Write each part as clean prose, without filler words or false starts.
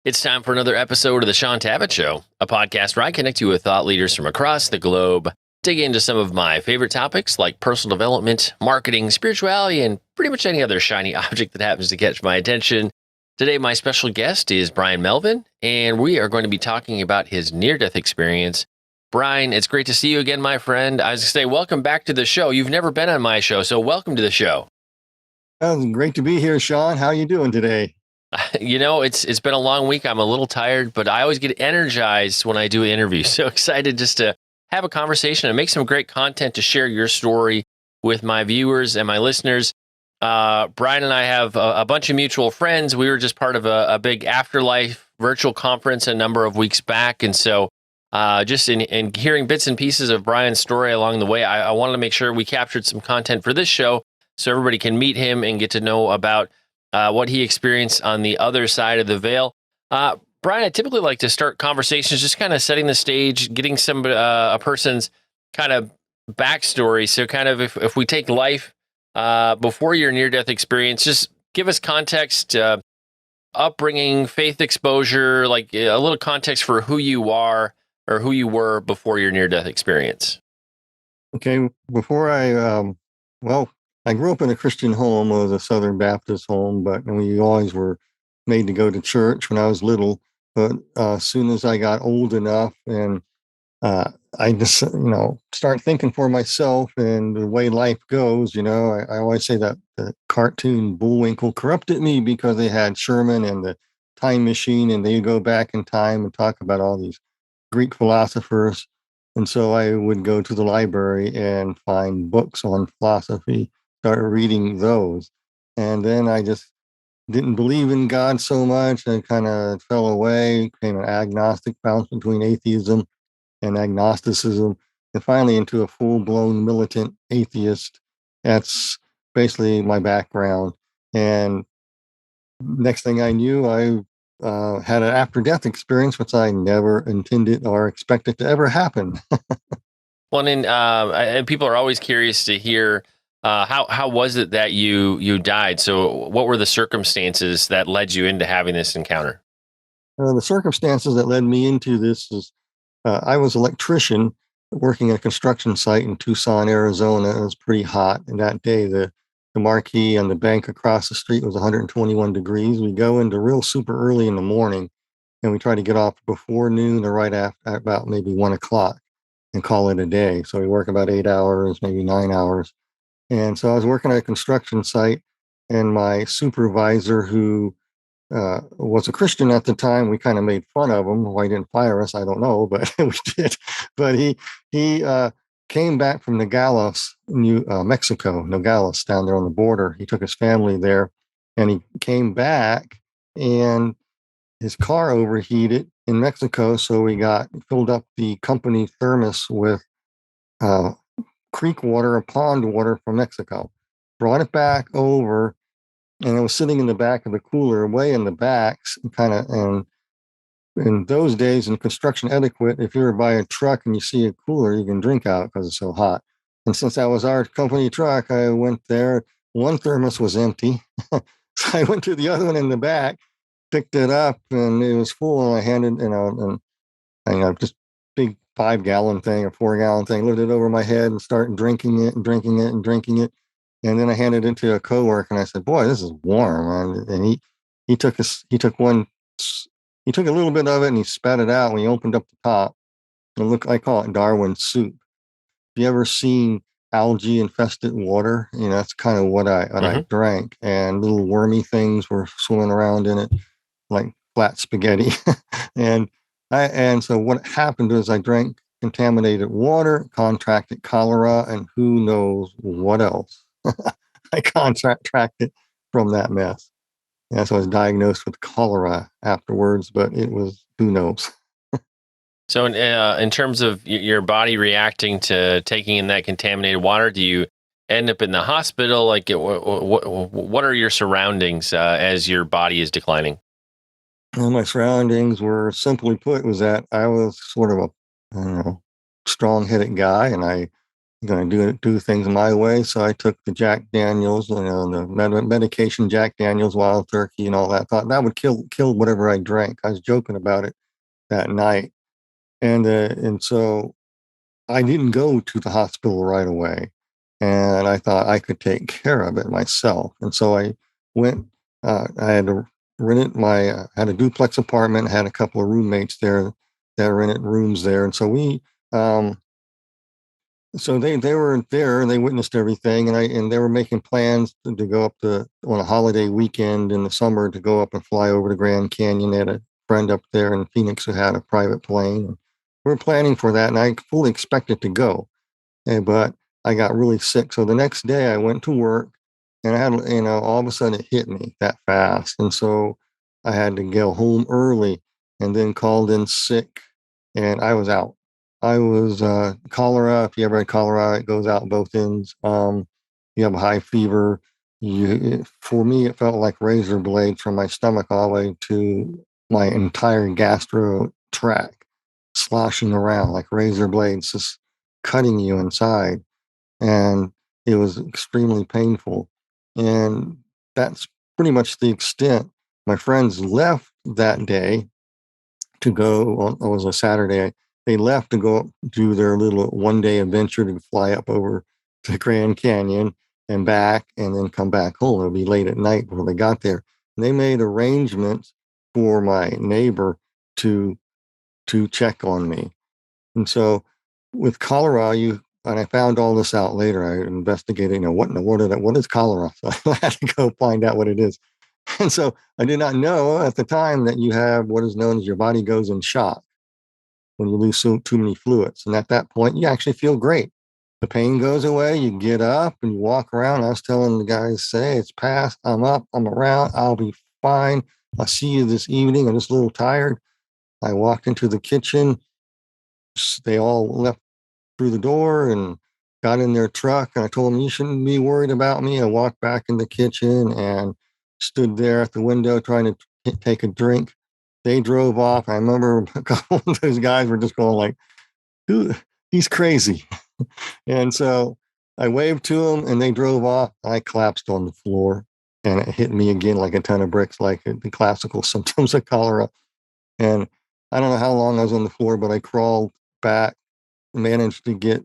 It's time for another episode of The Sean Tabbett Show, a podcast where I connect you with thought leaders from across the globe, dig into some of my favorite topics like personal development, marketing, spirituality, and pretty much any other shiny object that happens to catch my attention. Today, my special guest is Byan Melvin, and we are going to be talking about his near-death experience. Bryan, it's great to see you again, my friend. I was going to say, welcome back to the show. You've never been on my show, so welcome to the show. Great to be here, Sean. How are you doing today? It's been a long week. I'm a little tired, but I always get energized when I do an interview. So excited just to have a conversation and make some great content to share your story with my viewers and my listeners. Bryan and I have a bunch of mutual friends. We were just part of a big Afterlife virtual conference a number of weeks back. And so just in hearing bits and pieces of Bryan's story along the way, I wanted to make sure we captured some content for this show so everybody can meet him and get to know about what he experienced on the other side of the veil. Bryan, I typically like to start conversations just kind of setting the stage, getting a person's kind of backstory. So kind of if we take life before your near-death experience, just give us context, upbringing, faith exposure, like a little context for who you are or who you were before your near-death experience. Okay, I grew up in a Christian home. It was a Southern Baptist home, but we always were made to go to church when I was little. But as soon as I got old enough and I just, start thinking for myself and the way life goes, I always say that the cartoon Bullwinkle corrupted me because they had Sherman and the time machine and they go back in time and talk about all these Greek philosophers. And so I would go to the library and find books on philosophy, start reading those. And then I just didn't believe in God so much and kind of fell away, became an agnostic, bounced between atheism and agnosticism, and finally into a full-blown militant atheist. That's basically my background. And next thing I knew, I had an after-death experience, which I never intended or expected to ever happen. Well, and people are always curious to hear how was it that you died? So, what were the circumstances that led you into having this encounter? The circumstances that led me into this is I was an electrician working at a construction site in Tucson, Arizona. It was pretty hot, and that day the marquee on the bank across the street was 121 degrees. We go into real super early in the morning, and we try to get off before noon or right after about maybe 1 o'clock and call it a day. So we work about 8 hours, maybe 9 hours. And so I was working at a construction site, and my supervisor, who was a Christian at the time, we kind of made fun of him. Why he didn't fire us, I don't know, but we did. But he came back from Nogales, Mexico, Nogales, down there on the border. He took his family there, and he came back, and his car overheated in Mexico, so we filled up the company thermos with creek water or pond water from Mexico, brought it back over, and it was sitting in the back of the cooler, way in the back, and in those days in construction etiquette, if you were by a truck and you see a cooler, you can drink out because it's so hot. And since that was our company truck, I went there. One thermos was empty. So I went to the other one in the back, picked it up, and it was full. And I handed, just big 5-gallon thing or 4-gallon thing, lifted it over my head and started drinking it and drinking it and drinking it. And then I handed it to a coworker and I said, "Boy, this is warm." And he took he took a little bit of it and he spat it out. When he opened up the top, and I call it Darwin soup. Have you ever seen algae infested water? That's kind of what I drank. And little wormy things were swimming around in it, like flat spaghetti. and so what happened is I drank contaminated water, contracted cholera, and who knows what else. I contracted from that mess. Yeah, so I was diagnosed with cholera afterwards, but it was, who knows. So, in terms of your body reacting to taking in that contaminated water, do you end up in the hospital? Like, what are your surroundings as your body is declining? And my surroundings were, simply put, was that I was sort of a, strong-headed guy, and I going to do things my way. So I took the Jack Daniels, the medication Jack Daniels, Wild Turkey, and all that. Thought that would kill whatever I drank. I was joking about it that night, and so I didn't go to the hospital right away, and I thought I could take care of it myself. And so I went. I had to rent my had a duplex apartment. Had a couple of roommates there that rented rooms there, and so we. So they were there and they witnessed everything, and they were making plans to go up on a holiday weekend in the summer to go up and fly over to Grand Canyon. They had a friend up there in Phoenix who had a private plane. We were planning for that, and I fully expected to go. But I got really sick. So the next day I went to work, and I had, all of a sudden it hit me that fast. And so I had to go home early and then called in sick, and I was out. I was cholera. If you ever had cholera, it goes out both ends. You have a high fever. For me, it felt like razor blades from my stomach all the way to my entire gastro tract, sloshing around like razor blades, just cutting you inside. And it was extremely painful. And that's pretty much the extent. My friends left that day to go on, it was a Saturday. They left to go do their little 1 day adventure to fly up over to Grand Canyon and back and then come back home. It'll be late at night before they got there. And they made arrangements for my neighbor to check on me. And so with cholera, and I found all this out later. I investigated, what is cholera? So I had to go find out what it is. And so I did not know at the time that you have what is known as your body goes in shock when you lose too many fluids. And at that point, you actually feel great. The pain goes away. You get up and you walk around. I was telling the guys, say, it's past. I'm up. I'm around. I'll be fine. I'll see you this evening. I'm just a little tired. I walked into the kitchen. They all left through the door and got in their truck. And I told them, you shouldn't be worried about me. I walked back in the kitchen and stood there at the window trying to take a drink. They drove off. I remember a couple of those guys were just going like, dude, he's crazy. And so I waved to them and they drove off. I collapsed on the floor and it hit me again like a ton of bricks, like the classical symptoms of cholera. And I don't know how long I was on the floor, but I crawled back, managed to get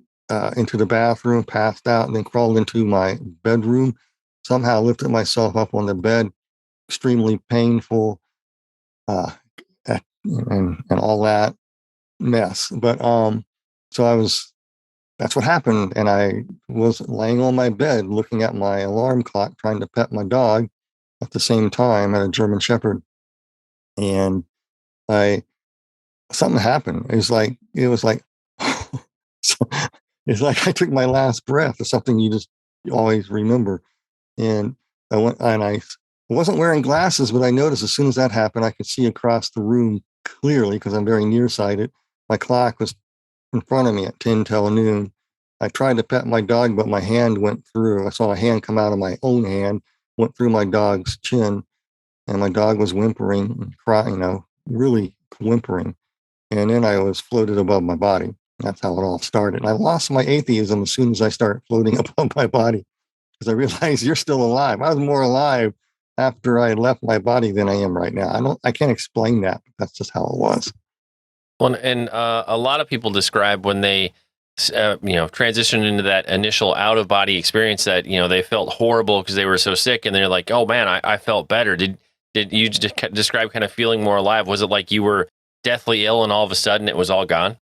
into the bathroom, passed out, and then crawled into my bedroom. Somehow lifted myself up on the bed, extremely painful, uh, and all that mess. But so that's what happened. And I was laying on my bed looking at my alarm clock, trying to pet my dog at the same time. I had a German Shepherd. And something happened. It was like so, it's like I took my last breath or something you always remember. And I wasn't wearing glasses, but I noticed as soon as that happened, I could see across the room clearly because I'm very nearsighted. My clock was in front of me at 10 till noon. I tried to pet my dog, but my hand went through. I saw a hand come out of my own hand, went through my dog's chin, and my dog was whimpering and crying, really whimpering. And then I was floated above my body. That's how it all started. And I lost my atheism as soon as I started floating above my body because I realized you're still alive. I was more alive after I left my body than I am right now. I can't explain that, but that's just how it was. Well, and a lot of people describe when they, transition into that initial out of body experience that they felt horrible because they were so sick, and they're like, "Oh man, I felt better." Did you just describe kind of feeling more alive? Was it like you were deathly ill and all of a sudden it was all gone?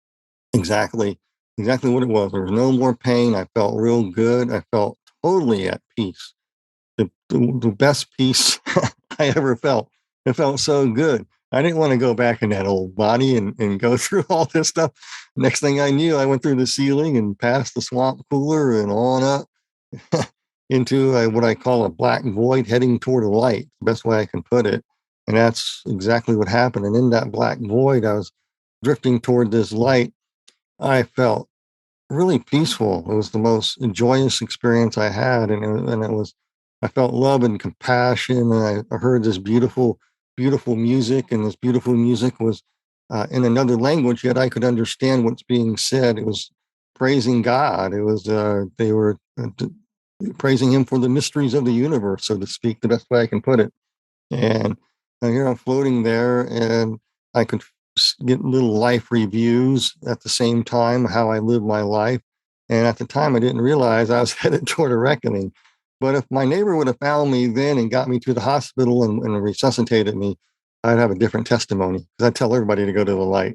Exactly, exactly what it was. There was no more pain. I felt real good. I felt totally at peace. The best peace I ever felt. It felt so good. I didn't want to go back in that old body and go through all this stuff. Next thing I knew, I went through the ceiling and past the swamp cooler and on up into what I call a black void heading toward a light, the best way I can put it. And that's exactly what happened. And in that black void, I was drifting toward this light. I felt really peaceful. It was the most joyous experience I had, and it was. I felt love and compassion, and I heard this beautiful, beautiful music, and this beautiful music was in another language. Yet I could understand what's being said. It was praising God. It was they were praising Him for the mysteries of the universe, so to speak, the best way I can put it. And here I'm floating there, and I could get little life reviews at the same time, how I live my life. And at the time, I didn't realize I was headed toward a reckoning. But if my neighbor would have found me then and got me to the hospital and resuscitated me, I'd have a different testimony, because I'd tell everybody to go to the light.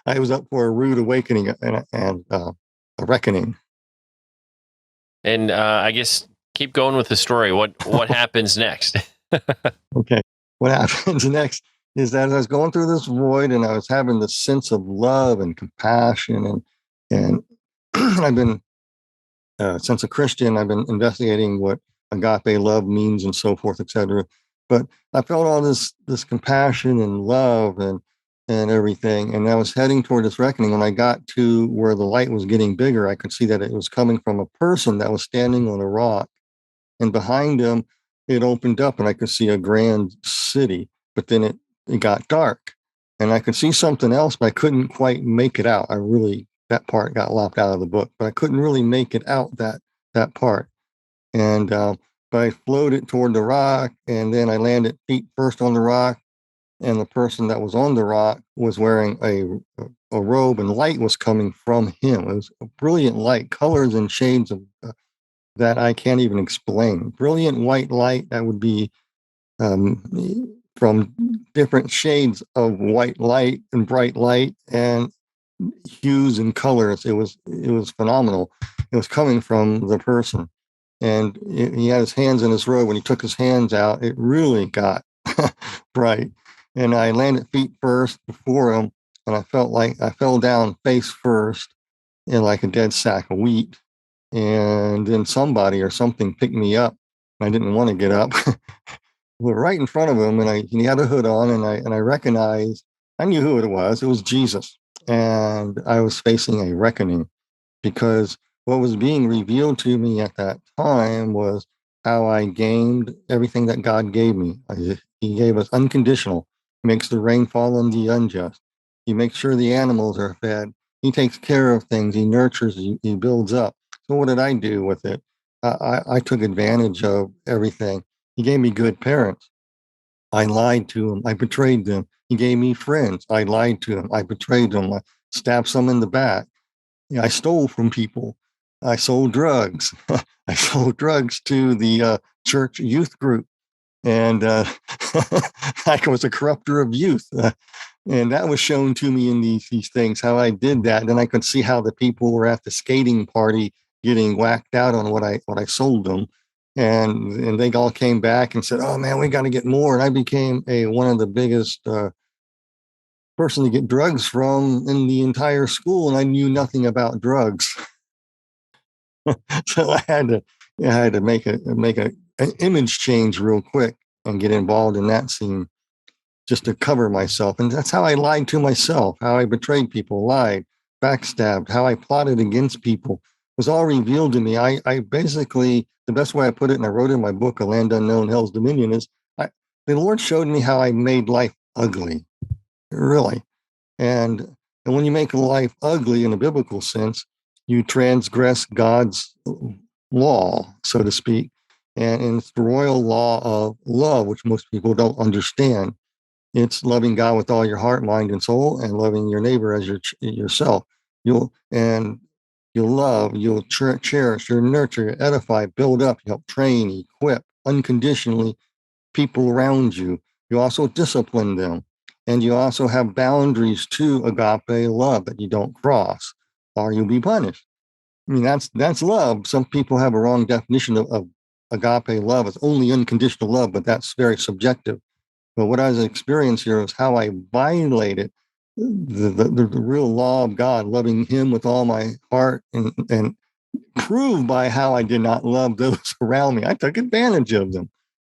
I was up for a rude awakening and a reckoning. And I guess keep going with the story. What happens next? Okay. What happens next is that as I was going through this void and I was having this sense of love and compassion and I've been since a Christian, I've been investigating what agape love means and so forth, etc. But I felt all this compassion and love and everything, and I was heading toward this reckoning. When I got to where the light was getting bigger, I could see that it was coming from a person that was standing on a rock, and behind him, it opened up, and I could see a grand city. But then it got dark, and I could see something else, but I couldn't quite make it out. That part got lopped out of the book, but I couldn't really make it out that part. And but I floated toward the rock, and then I landed feet first on the rock, and the person that was on the rock was wearing a robe, and light was coming from him. It was a brilliant light, colors and shades of that I can't even explain. Brilliant white light that would be um, from different shades of white light and bright light and hues and colors. It was phenomenal. It was coming from the person, and he had his hands in his robe. When he took his hands out, it really got bright. And I landed feet first before him, and I felt like I fell down face first in like a dead sack of wheat. And then somebody or something picked me up. I didn't want to get up. We're right in front of him, and he had a hood on, and I recognized, I knew who it was. It was Jesus, and I was facing a reckoning, because what was being revealed to me at that time was how I gained everything that God gave me. He gave us unconditional. He makes the rain fall on the unjust. He makes sure the animals are fed. He takes care of things. He nurtures. He builds up. So what did I do with it? I took advantage of everything. He gave me good parents. I lied to him. I betrayed them. He gave me friends. I lied to him. I betrayed them. I stabbed some in the back. I stole from people. I sold drugs. I sold drugs to the church youth group, and I was a corrupter of youth. And that was shown to me in these things, how I did that. And then I could see how the people were at the skating party getting whacked out on what I sold them. And they all came back and said, "Oh man, we got to get more." And I became one of the biggest person to get drugs from in the entire school, and I knew nothing about drugs. So I had to make an image change real quick and get involved in that scene, just to cover myself. And that's how I lied to myself, how I betrayed people, lied, backstabbed, how I plotted against people was all revealed to me. I basically, the best way I put it, and I wrote in my book, A Land Unknown, Hell's Dominion, is the Lord showed me how I made life ugly, really. And when you make life ugly in a biblical sense, you transgress God's law, so to speak. And it's the royal law of love, which most people don't understand. It's loving God with all your heart, mind, and soul, and loving your neighbor as yourself. You'll love, you'll cherish, you'll nurture, edify, build up, you help train, equip unconditionally people around you. You also discipline them, and you also have boundaries to agape love that you don't cross, or you'll be punished. I mean, that's love. Some people have a wrong definition of agape love. It's only unconditional love, but that's very subjective. But what I was experiencing here is how I violated the real law of God, loving Him with all my heart, and proved by how I did not love those around me. I took advantage of them.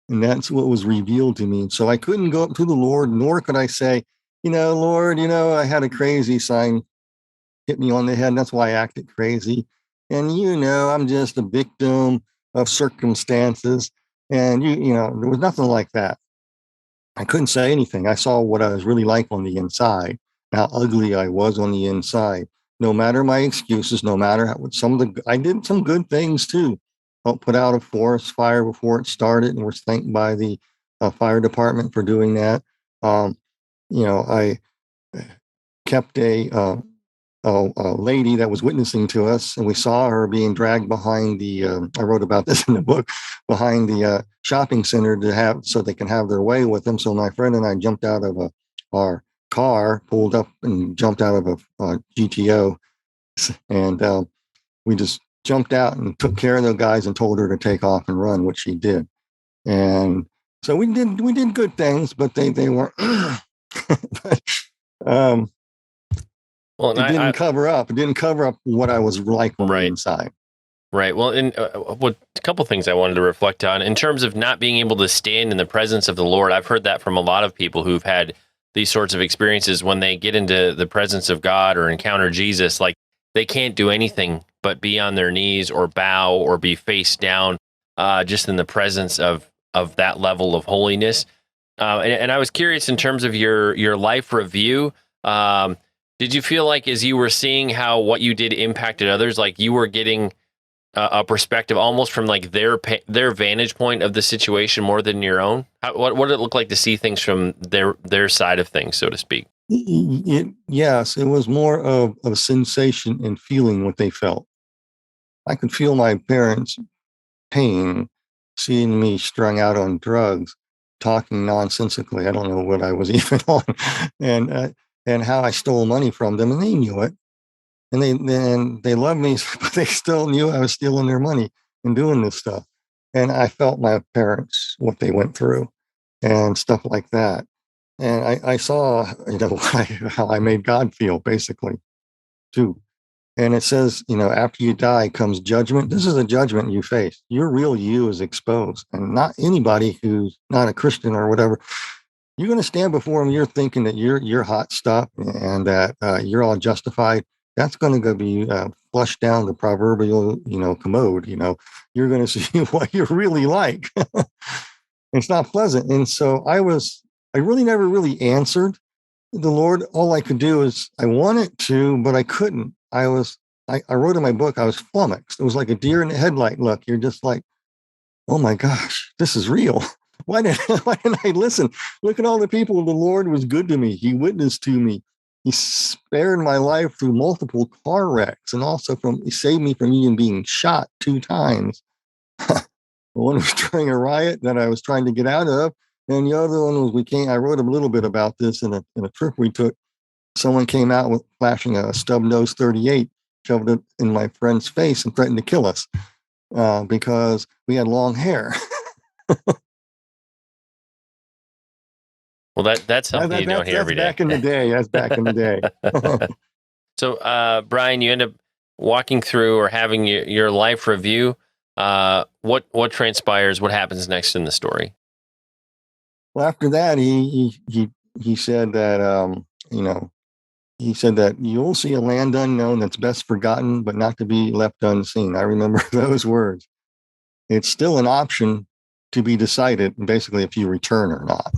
And that's what was revealed to me. So I couldn't go up to the Lord, nor could I say, Lord, I had a crazy sign hit me on the head, and that's why I acted crazy. And I'm just a victim of circumstances. And there was nothing like that. I couldn't say anything. I saw what I was really like on the inside, how ugly I was on the inside. no matter my excuses, no matter how, I did some good things too. Helped put out a forest fire before it started, and was thanked by the fire department for doing that. Um, I kept a lady that was witnessing to us, and we saw her being dragged behind the. I wrote about this in the book, behind the shopping center to have so they can have their way with them. So my friend and I jumped out of our car, pulled up, and jumped out of a GTO, and we just jumped out and took care of the guys and told her to take off and run, which she did. And so we did good things, but they weren't. but, Well, it didn't cover up. It didn't cover up what I was like on the inside. Right. Well, and a couple things I wanted to reflect on in terms of not being able to stand in the presence of the Lord. I've heard that from a lot of people who've had these sorts of experiences when they get into the presence of God or encounter Jesus. Like they can't do anything but be on their knees or bow or be face down, just in the presence of that level of holiness. And I was curious in terms of your life review. Did you feel like as you were seeing how what you did impacted others, like you were getting a perspective almost from like their vantage point of the situation more than your own? What did it look like to see things from their side of things, so to speak? Yes, it was more of a sensation and feeling what they felt. I could feel my parents' pain seeing me strung out on drugs, talking nonsensically. I don't know what I was even on, and how I stole money from them, and they knew it. And they loved me, but they still knew I was stealing their money and doing this stuff. And I felt my parents, what they went through and stuff like that. And I saw, how I made God feel basically too. And it says, after you die comes judgment. This is a judgment you face. Your real you is exposed, and not anybody who's not a Christian or whatever. You're going to stand before him. You're thinking that you're hot stuff and that you're all justified. That's going to go be flushed down the proverbial, commode. You're going to see what you're really like. It's not pleasant. And so I really never really answered the Lord. All I could do is I wanted to, but I couldn't. I wrote in my book, I was flummoxed. It was like a deer in the headlight look. You're just like, oh my gosh, this is real. Why didn't I listen? Look at all the people. The Lord was good to me. He witnessed to me. He spared my life through multiple car wrecks, and also he saved me from even being shot 2 times. One was during a riot that I was trying to get out of, and the other one was I wrote a little bit about this in a trip we took. Someone came out with flashing a stub nose 38, shoved it in my friend's face, and threatened to kill us because we had long hair. Well, that's something you don't hear every day. Back in the day. That's back in the day. So, Bryan, you end up walking through or having your life review. What transpires? What happens next in the story? Well, after that, he said that he said that you'll see a land unknown that's best forgotten, but not to be left unseen. I remember those words. It's still an option to be decided, basically, if you return or not.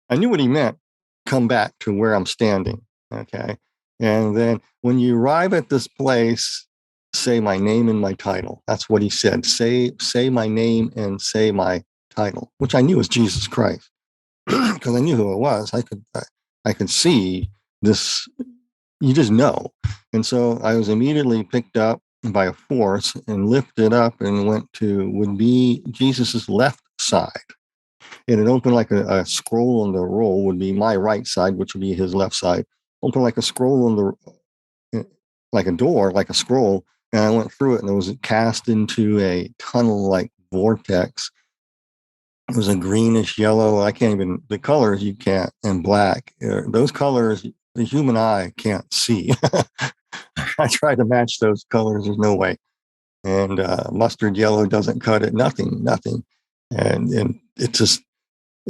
I knew what he meant. Come back to where I'm standing. Okay. And then when you arrive at this place, say my name and my title. That's what he said. Say my name and say my title, which I knew was Jesus Christ, because I knew who it was. I could see this. You just know. And so I was immediately picked up by a force and lifted up and went to would be Jesus's left side. And it opened like a scroll on the roll would be my right side, which would be his left side. Open like a scroll on like a door, like a scroll. And I went through it, and it was cast into a tunnel-like vortex. It was a greenish yellow. The colors you can't, and black. Those colors, the human eye can't see. I tried to match those colors. There's no way. And mustard yellow doesn't cut it. Nothing. And it's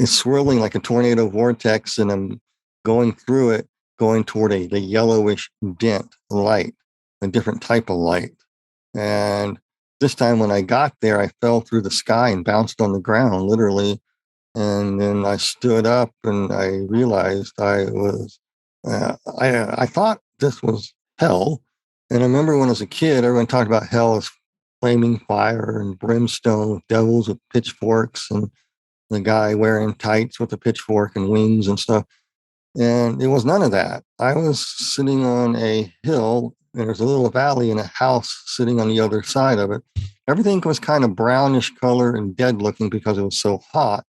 swirling like a tornado vortex, and I'm going through it, going toward the yellowish dent light, a different type of light. And this time when I got there, I fell through the sky and bounced on the ground, literally. And then I stood up and I realized I thought this was hell. And I remember when I was a kid, everyone talked about hell as flaming fire and brimstone, devils with pitchforks, and the guy wearing tights with a pitchfork and wings and stuff. And it was none of that. I was sitting on a hill, and there's a little valley and a house sitting on the other side of it. Everything was kind of brownish color and dead looking because it was so hot.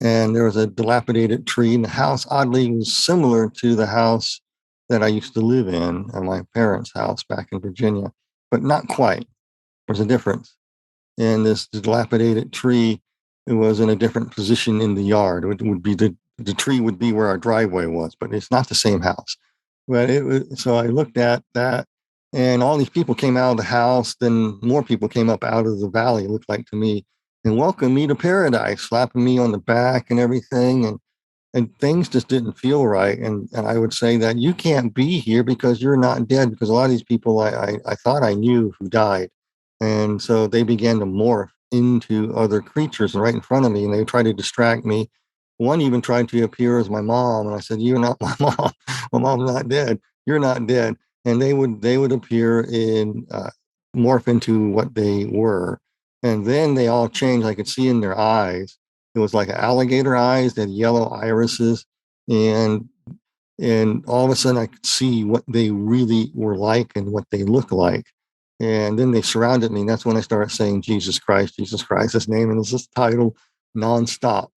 And there was a dilapidated tree, and the house oddly was similar to the house that I used to live in at my parents' house back in Virginia, but not quite. There's a difference. And this dilapidated tree, it was in a different position in the yard. It would be the tree would be where our driveway was, but it's not the same house. But it was, so I looked at that, and all these people came out of the house. Then more people came up out of the valley, it looked like to me, and welcomed me to paradise, slapping me on the back and everything. And things just didn't feel right. And I would say that you can't be here because you're not dead, because a lot of these people I thought I knew who died. And so they began to morph into other creatures right in front of me, and they tried to distract me. One even tried to appear as my mom, and I said, "You're not my mom. My mom's not dead. You're not dead." And they would appear in morph into what they were, and then they all changed. I could see in their eyes. It was like alligator eyes, that yellow irises, and and all of a sudden I could see what they really were like and what they look like. And then they surrounded me, and that's when I started saying Jesus Christ, his name and his title nonstop.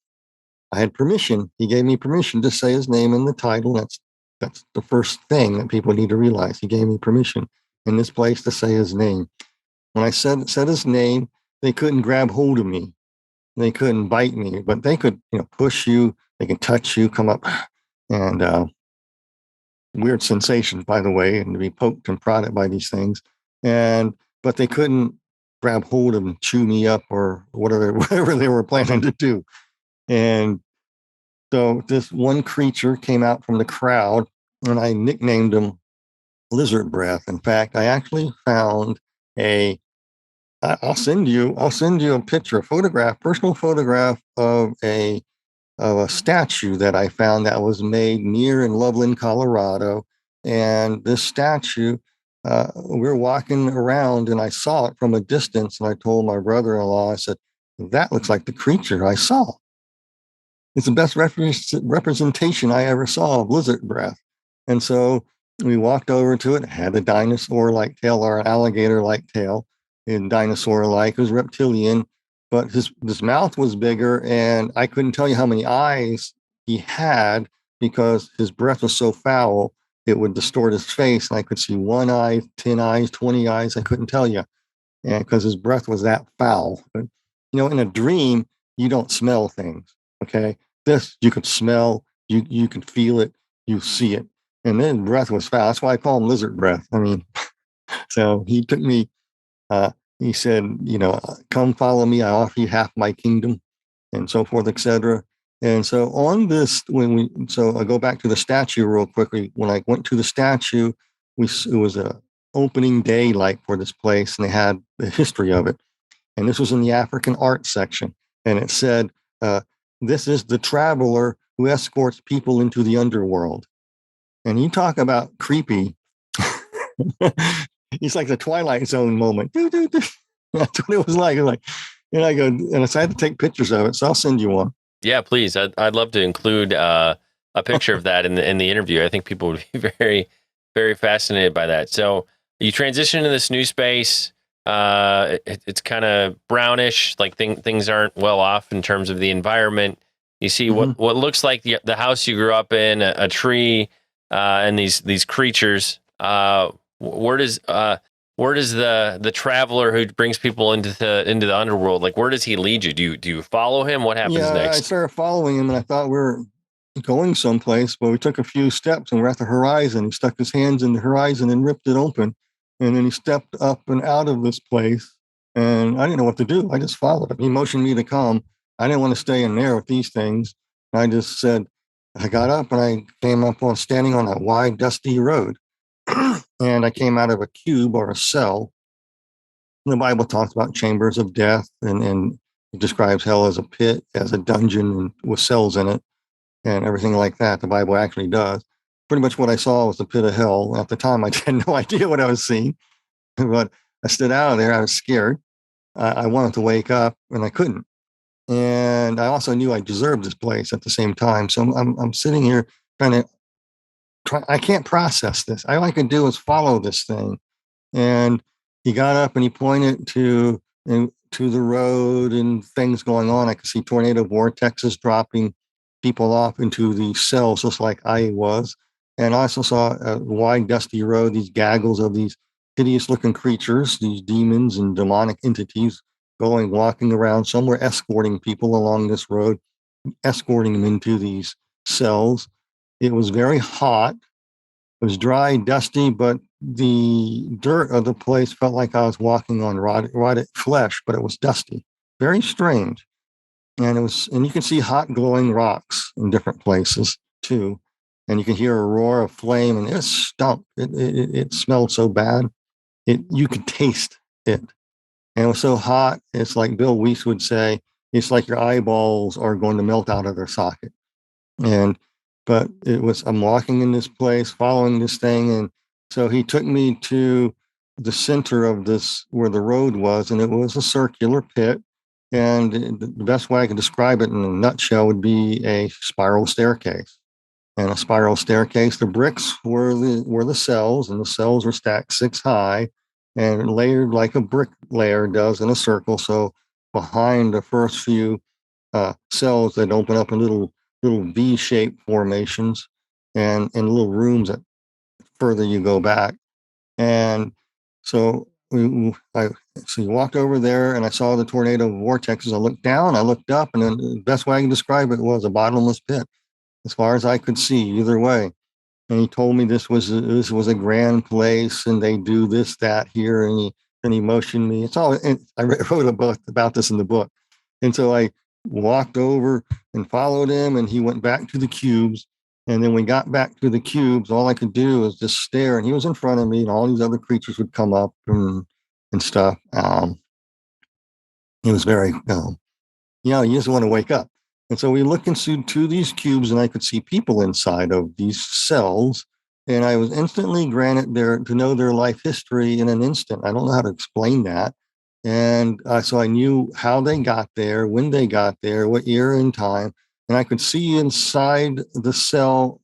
I had permission. He gave me permission to say his name in the title. That's the first thing that people need to realize. He gave me permission in this place to say his name. When I said his name, they couldn't grab hold of me. They couldn't bite me, but they could, push you. They can touch you, come up, and weird sensations, by the way, and to be poked and prodded by these things. And but they couldn't grab hold of and chew me up or whatever whatever they were planning to do. And so this one creature came out from the crowd, and I nicknamed him Lizard Breath. In fact, I actually found a. I'll send you a picture, a photograph, personal photograph of a statue that I found that was made near in Loveland, Colorado. And this statue, we're walking around, and I saw it from a distance. And I told my brother-in-law, I said, "That looks like the creature I saw. It's the best representation I ever saw of lizard breath." And so we walked over to it. It had a dinosaur-like tail, or an alligator-like tail, and dinosaur-like. It was reptilian, but his mouth was bigger, and I couldn't tell you how many eyes he had because his breath was so foul it would distort his face, and I could see one eye, 10 eyes, 20 eyes. I couldn't tell you, and because his breath was that foul. But, in a dream, you don't smell things. Okay, this you could smell, you can feel it, you see it, and then breath was foul. That's why I call him lizard breath. I mean, so he took me. He said, "Come follow me. I offer you half my kingdom," and so forth, etc. And so on this, so I go back to the statue real quickly. When I went to the statue, it was a opening day like for this place, and they had the history of it. And this was in the African art section, and it said, "This is the traveler who escorts people into the underworld." And you talk about creepy. It's like the Twilight Zone moment. That's what it was like. And I go, and so I had to take pictures of it. So I'll send you one. Yeah, please. I'd love to include a picture of that in the interview. I think people would be very, very fascinated by that. So you transition to this new space. It's kind of brownish, like things aren't well off in terms of the environment. You see what looks like the house you grew up in, a tree, and these creatures. Where does the traveler who brings people into the underworld, like, where does he lead you? Do you follow him? What happens next? I started following him, and I thought we were going someplace, but we took a few steps, and we're at the horizon. He stuck his hands in the horizon and ripped it open, and then he stepped up and out of this place, and I didn't know what to do. I just followed him. He motioned me to come. I didn't want to stay in there with these things. I just said, I got up, and I came up on standing on a wide, dusty road. And I came out of a cube or a cell. The Bible talks about chambers of death, and it describes hell as a pit, as a dungeon, and with cells in it, and everything like that. The Bible actually does. pretty much what I saw was the pit of hell. At the time, I had no idea what I was seeing, but I stood out of there. I was scared. I wanted to wake up, and I couldn't. And I also knew I deserved this place at the same time. So I'm sitting here trying to I can't process this. All I could do was follow this thing. And he got up and he pointed to the road and things going on. I could see tornado vortexes dropping people off into the cells, just like I was. And I also saw a wide, dusty road, these gaggles of these hideous looking creatures, these demons and demonic entities walking around. Some were escorting people along this road, escorting them into these cells. It was very hot. It was dry, dusty, but the dirt of the place felt like I was walking on rotted flesh, but it was dusty. Very strange. And you can see hot glowing rocks in different places too. And you can hear a roar of flame, and it stunk. It smelled so bad. You could taste it. And it was so hot, it's like Bill Weiss would say, it's like your eyeballs are going to melt out of their socket. And but I'm walking in this place, following this thing, and so he took me to the center of this where the road was, and it was a circular pit. And the best way I could describe it in a nutshell would be a spiral staircase. And a spiral staircase, the bricks were the cells, and the cells were stacked 6 high and layered like a brick layer does in a circle. So behind the first few cells that open up in little V-shaped formations and in little rooms that further you go back. And so we walked over there, and I saw the tornado vortexes. I looked down, I looked up, and then the best way I can describe it was a bottomless pit, as far as I could see, either way. And he told me this was a grand place, and they do this, that here, and he motioned me. It's all. I wrote about this in the book, and so I walked over and followed him, and he went back to the cubes. And then we got back to the cubes. All I could do was just stare, and he was in front of me, and all these other creatures would come up and stuff. It was very, you just want to wake up. And so we looked into these cubes, and I could see people inside of these cells. And I was instantly granted to know their life history in an instant. I don't know how to explain that. And so I knew how they got there, when they got there, what year and time. And I could see inside the cell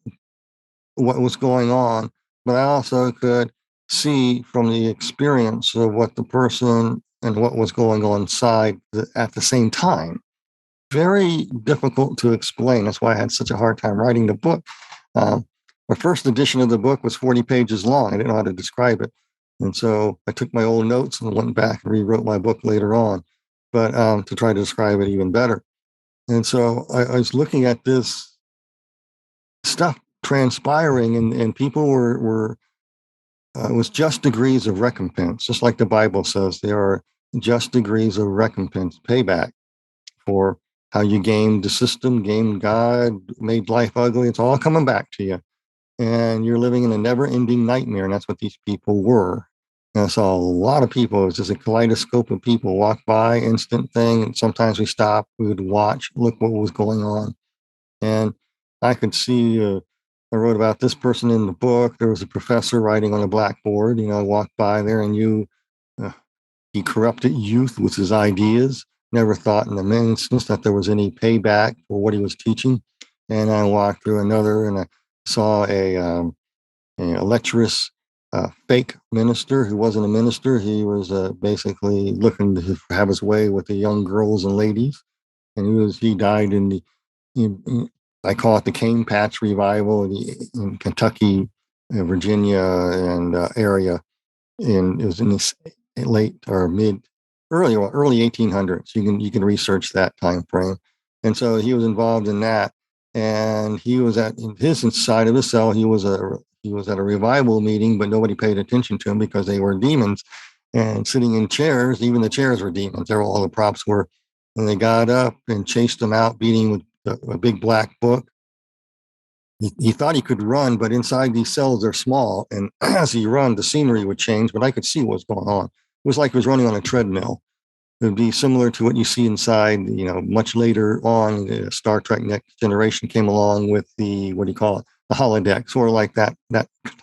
what was going on, but I also could see from the experience of what the person and what was going on inside at the same time. Very difficult to explain. That's why I had such a hard time writing the book. My first edition of the book was 40 pages long. I didn't know how to describe it. And so I took my old notes and went back and rewrote my book later on, but to try to describe it even better. And so I was looking at this stuff transpiring, and people were it was just degrees of recompense, just like the Bible says. There are just degrees of recompense, payback for how you gamed the system, gamed God, made life ugly. It's all coming back to you. And you're living in a never-ending nightmare, and that's what these people were. And I saw a lot of people. It was just a kaleidoscope of people walk by, instant thing, and sometimes we stop, we would watch, look what was going on. And I could see, I wrote about this person in the book. There was a professor writing on a blackboard. I walked by there, and he corrupted youth with his ideas. Never thought in the instance that there was any payback for what he was teaching. And I walked through another, and I saw a lecherous fake minister who wasn't a minister. He was basically looking to have his way with the young girls and ladies. And he died in I call it the Cane Patch Revival in Kentucky, Virginia, and area. And it was in this late or early 1800s. You can research that time frame. And so he was involved in that. And he was at his inside of his cell. He was at a revival meeting, but nobody paid attention to him because they were demons and sitting in chairs. Even the chairs were demons. There, all the props were. And they got up and chased him out, beating with a big black book. He thought he could run, but inside these cells, they're small. And as he ran, the scenery would change, but I could see what was going on. It was like he was running on a treadmill. It would be similar to what you see inside, much later on, Star Trek Next Generation came along with the, what do you call it, the holodeck, sort of like that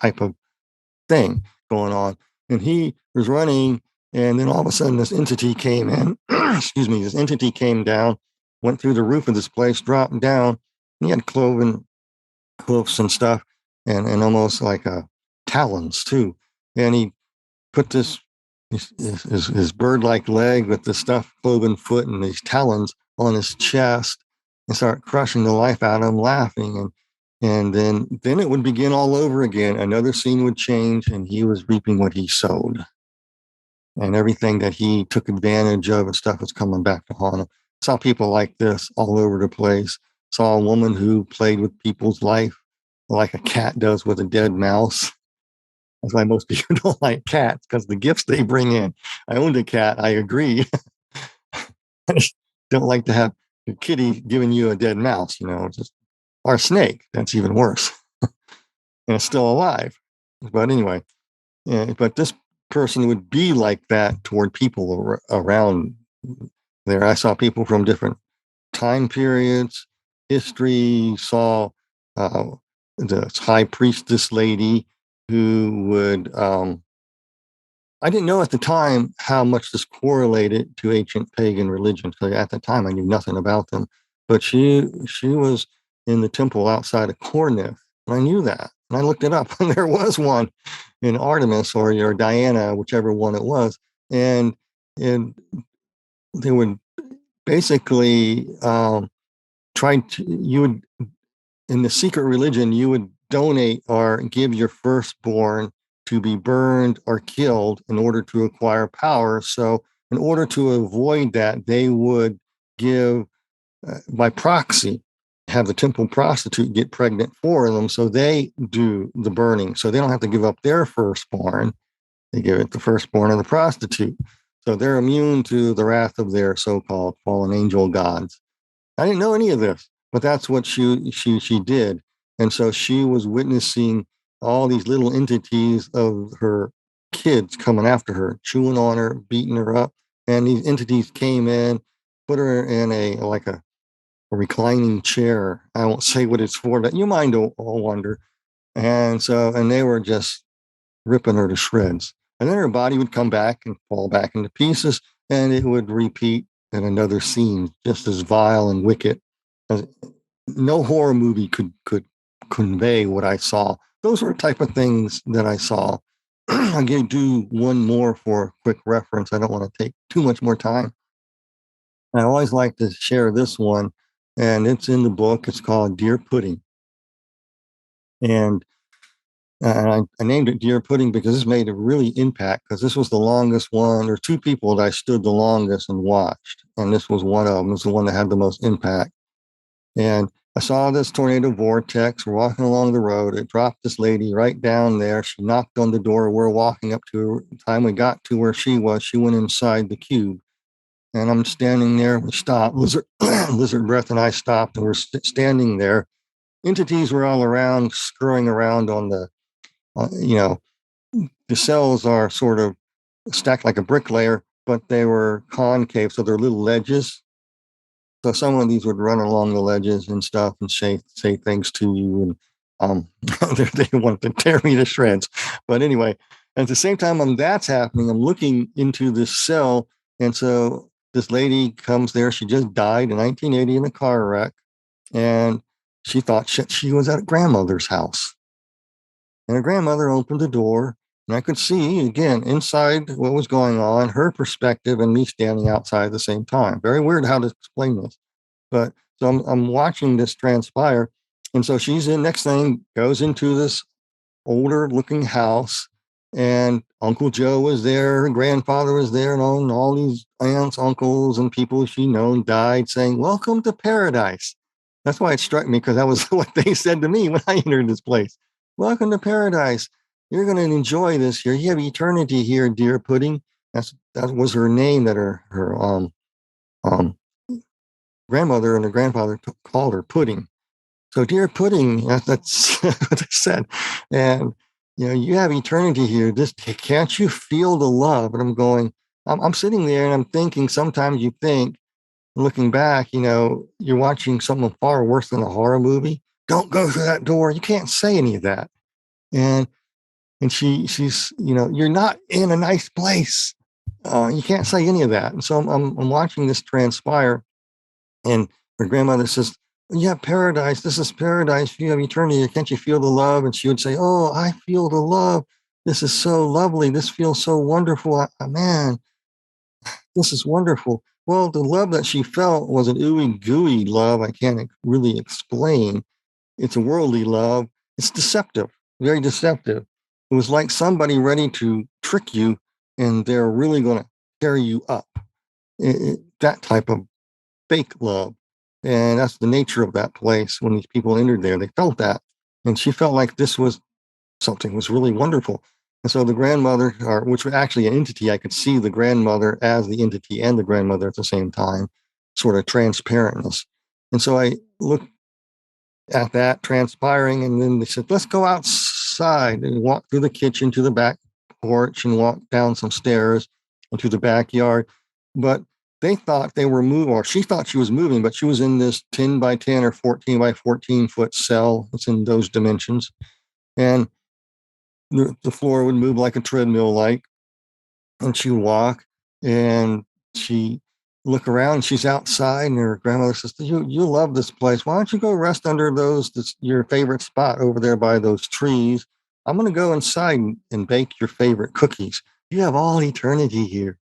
type of thing going on. And he was running, and then all of a sudden this entity came in. Excuse me, this entity came down, went through the roof of this place, dropped down. And he had cloven hoofs and stuff, and almost like talons too. And he put this his bird-like leg with the stuffed cloven foot and these talons on his chest and start crushing the life out of him, laughing. And then it would begin all over again. Another scene would change, and he was reaping what he sowed. And everything that he took advantage of and stuff was coming back to haunt him. Saw people like this all over the place. Saw a woman who played with people's life like a cat does with a dead mouse. That's why most people don't like cats, because the gifts they bring in. I owned a cat, I agree. I just don't like to have a kitty giving you a dead mouse, just or a snake. That's even worse. And it's still alive. But anyway, but this person would be like that toward people around there. I saw people from different time periods, history, saw the high priestess lady who would, I didn't know at the time how much this correlated to ancient pagan religion. So at the time, I knew nothing about them. But she was in the temple outside of Corinth, and I knew that. And I looked it up, and there was one in Artemis or Diana, whichever one it was. And they would basically you would, in the secret religion, you would donate or give your firstborn to be burned or killed in order to acquire power. So in order to avoid that, they would give, by proxy, have the temple prostitute get pregnant for them, so they do the burning. So they don't have to give up their firstborn. They give it the firstborn of the prostitute. So they're immune to the wrath of their so-called fallen angel gods. I didn't know any of this, but that's what she did. And so she was witnessing all these little entities of her kids coming after her, chewing on her, beating her up. And these entities came in, put her in a reclining chair. I won't say what it's for, but you might all wonder. And they were just ripping her to shreds. And then her body would come back and fall back into pieces, and it would repeat in another scene, just as vile and wicked. No horror movie could convey what I saw. Those were the type of things that I saw. I'm going to do one more for quick reference. I don't want to take too much more time. I always like to share this one, and it's in the book. It's called Deer Pudding. And I named it Deer Pudding because this made a really impact, because this was the longest one, or two people that I stood the longest and watched. And this was one of them. It was the one that had the most impact. And I saw this tornado vortex. We're walking along the road. It dropped this lady right down there. She knocked on the door. We're walking up to her. By the time we got to where she was, she went inside the cube. And I'm standing there. We stopped. Lizard Breath and I stopped, and we're standing there. Entities were all around, screwing around on the, the cells are sort of stacked like a brick layer, but they were concave, so they're little ledges. So some of these would run along the ledges and stuff and say things to you, and they want to tear me to shreds. But anyway, at the same time that's happening, I'm looking into this cell, and so this lady comes there. She just died in 1980 in a car wreck, and she thought she was at grandmother's house. And her grandmother opened the door, and I could see, again, inside what was going on, her perspective and me standing outside at the same time. Very weird how to explain this. But so I'm watching this transpire. And so she's in, next thing, goes into this older looking house. And Uncle Joe was there, her grandfather was there, and all these aunts, uncles, and people she known died, saying, "Welcome to paradise." That's why it struck me, because that was what they said to me when I entered this place. "Welcome to paradise. You're going to enjoy this here. You have eternity here, Deer Pudding." That was her name that her grandmother and her grandfather called her Pudding. So Deer Pudding, that's what they said. And you have eternity here. Can't you feel the love? And I'm going, I'm sitting there and I'm thinking, sometimes you think, looking back, you're watching something far worse than a horror movie. don't go through that door. You can't say any of that. And she's, you're not in a nice place. You can't say any of that. And so I'm watching this transpire, and her grandmother says, "Yeah, paradise. This is paradise. You have eternity. Can't you feel the love?" And she would say, "Oh, I feel the love. This is so lovely. This feels so wonderful. Man, this is wonderful." Well, the love that she felt was an ooey gooey love. I can't really explain. It's a worldly love. It's deceptive, very deceptive. It was like somebody ready to trick you, and they're really going to carry you up. That type of fake love. And that's the nature of that place. When these people entered there, they felt that. And she felt like this was something was really wonderful. And so the grandmother, or which was actually an entity, I could see the grandmother as the entity and the grandmother at the same time, sort of transparentness. And so I looked at that transpiring, and then they said, "Let's go outside," and walk through the kitchen to the back porch and walk down some stairs into the backyard. But they thought they were moving, or she thought she was moving, but she was in this 10 by 10 or 14 by 14 foot cell. It's in those dimensions. And the floor would move like a treadmill, like, and she would walk, and she look around. She's outside, and her grandmother says, "You love this place. Why don't you go rest under your favorite spot over there by those trees? I'm going to go inside and bake your favorite cookies. You have all eternity here."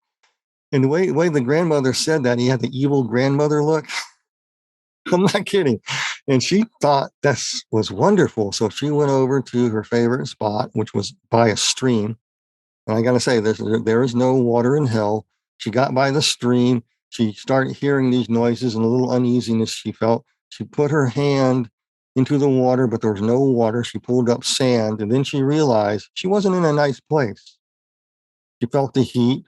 And the way the grandmother said that, he had the evil grandmother look. I'm not kidding. And she thought this was wonderful. So she went over to her favorite spot, which was by a stream. And I got to say, there is no water in hell. She got by the stream. She started hearing these noises and a little uneasiness she felt. She put her hand into the water, but there was no water. She pulled up sand, and then she realized she wasn't in a nice place. She felt the heat.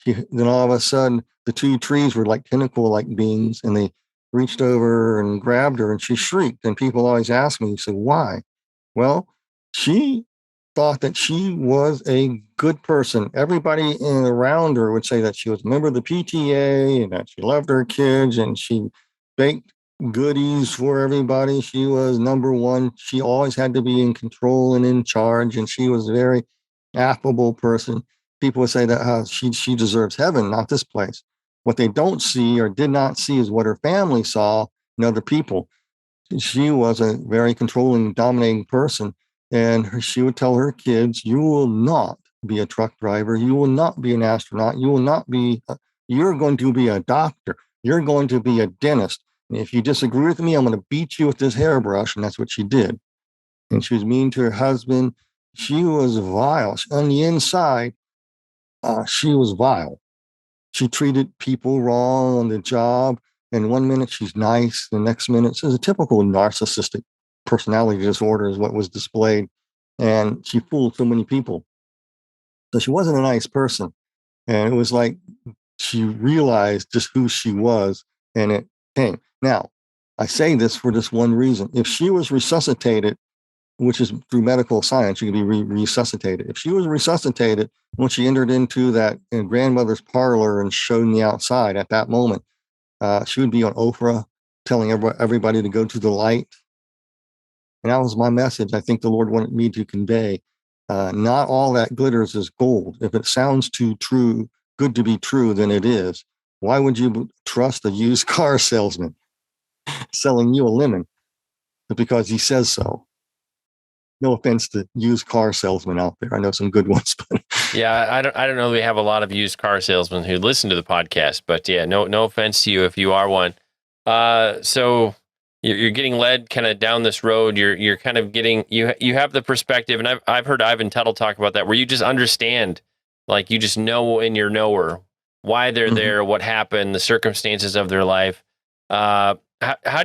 Then all of a sudden, the two trees were like tentacle-like beings, and they reached over and grabbed her, and she shrieked. And people always ask me, so why? Well, she thought that she was a good person. Everybody around her would say that she was a member of the PTA and that she loved her kids and she baked goodies for everybody. She was number one. She always had to be in control and in charge, and she was a very affable person. People would say that she deserves heaven, not this place. What they don't see or did not see is what her family saw in other people. She was a very controlling, dominating person. And she would tell her kids, "You will not be a truck driver. You will not be an astronaut. You will not be, you're going to be a doctor. You're going to be a dentist. And if you disagree with me, I'm going to beat you with this hairbrush." And that's what she did. And she was mean to her husband. She was vile. On the inside, she was vile. She treated people wrong on the job. And one minute she's nice, the next minute she's a typical narcissistic personality disorder is what was displayed. And she fooled so many people. So she wasn't a nice person. And it was like she realized just who she was, and it came. Now, I say this for just one reason. If she was resuscitated, which is through medical science, you can be resuscitated. If she was resuscitated when she entered into that grandmother's parlor and showed me outside at that moment, she would be on Oprah telling everybody to go to the light. And that was my message. I think the Lord wanted me to convey. Not all that glitters is gold. If it sounds too true, good to be true, then it is. Why would you trust a used car salesman selling you a lemon because he says so? No offense to used car salesmen out there. I know some good ones, but Yeah, I don't know. We have a lot of used car salesmen who listen to the podcast, but yeah, no offense to you if you are one. So you're getting led kind of down this road. You're kind of getting you have the perspective, and I've heard Ivan Tuttle talk about that, where you just understand, like you just know in your knower why they're there, what happened, the circumstances of their life. How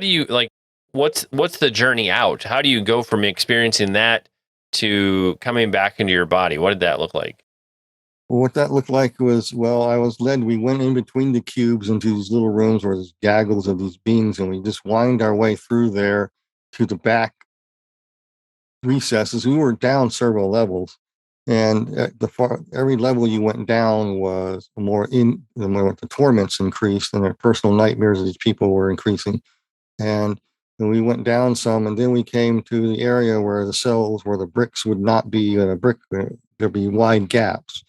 do you like? What's the journey out? How do you go from experiencing that to coming back into your body? What did that look like? what that looked like was, well, I was led. We went in between the cubes into these little rooms where there's gaggles of these beings, and we just wind our way through there to the back recesses. We were down several levels, and at every level you went down was the more the torments increased, and the personal nightmares of these people were increasing. And and we went down some, and then we came to the area where the cells, where the bricks would not be a brick, there'd be wide gaps.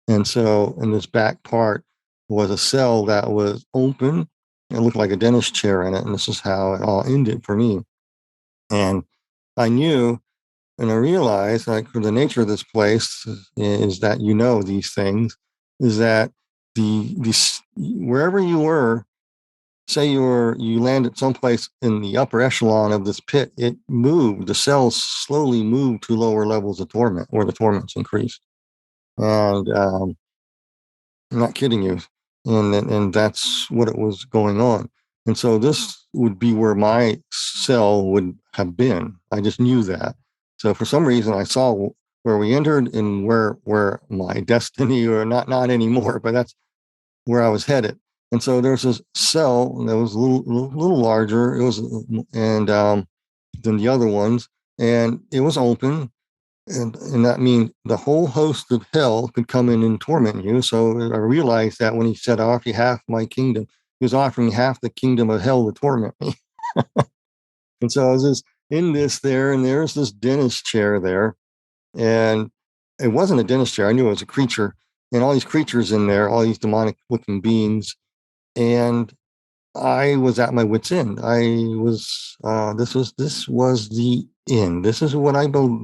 And so in this back part was a cell that was open. It looked like a dentist chair in it. And this is how it all ended for me. And I knew and I realized, like, for the nature of this place is that these things, is that these wherever you were, say you landed someplace in the upper echelon of this pit, it moved. The cells slowly moved to lower levels of torment, where the torments increased. And I'm not kidding you. And that's what it was going on. And so this would be where my cell would have been. I just knew that. So for some reason I saw where we entered and where my destiny, or not anymore, but that's where I was headed. And so there's this cell that was a little larger. It was and than the other ones, and it was open, and that means the whole host of hell could come in and torment you. So I realized that when he said, "I'll offer you half my kingdom," he was offering half the kingdom of hell to torment me. And so I was just in this there, and there's this dentist chair there, and it wasn't a dentist chair. I knew it was a creature, and all these creatures in there, all these demonic looking beings, and I was at my wit's end. I was. This was the end. This is what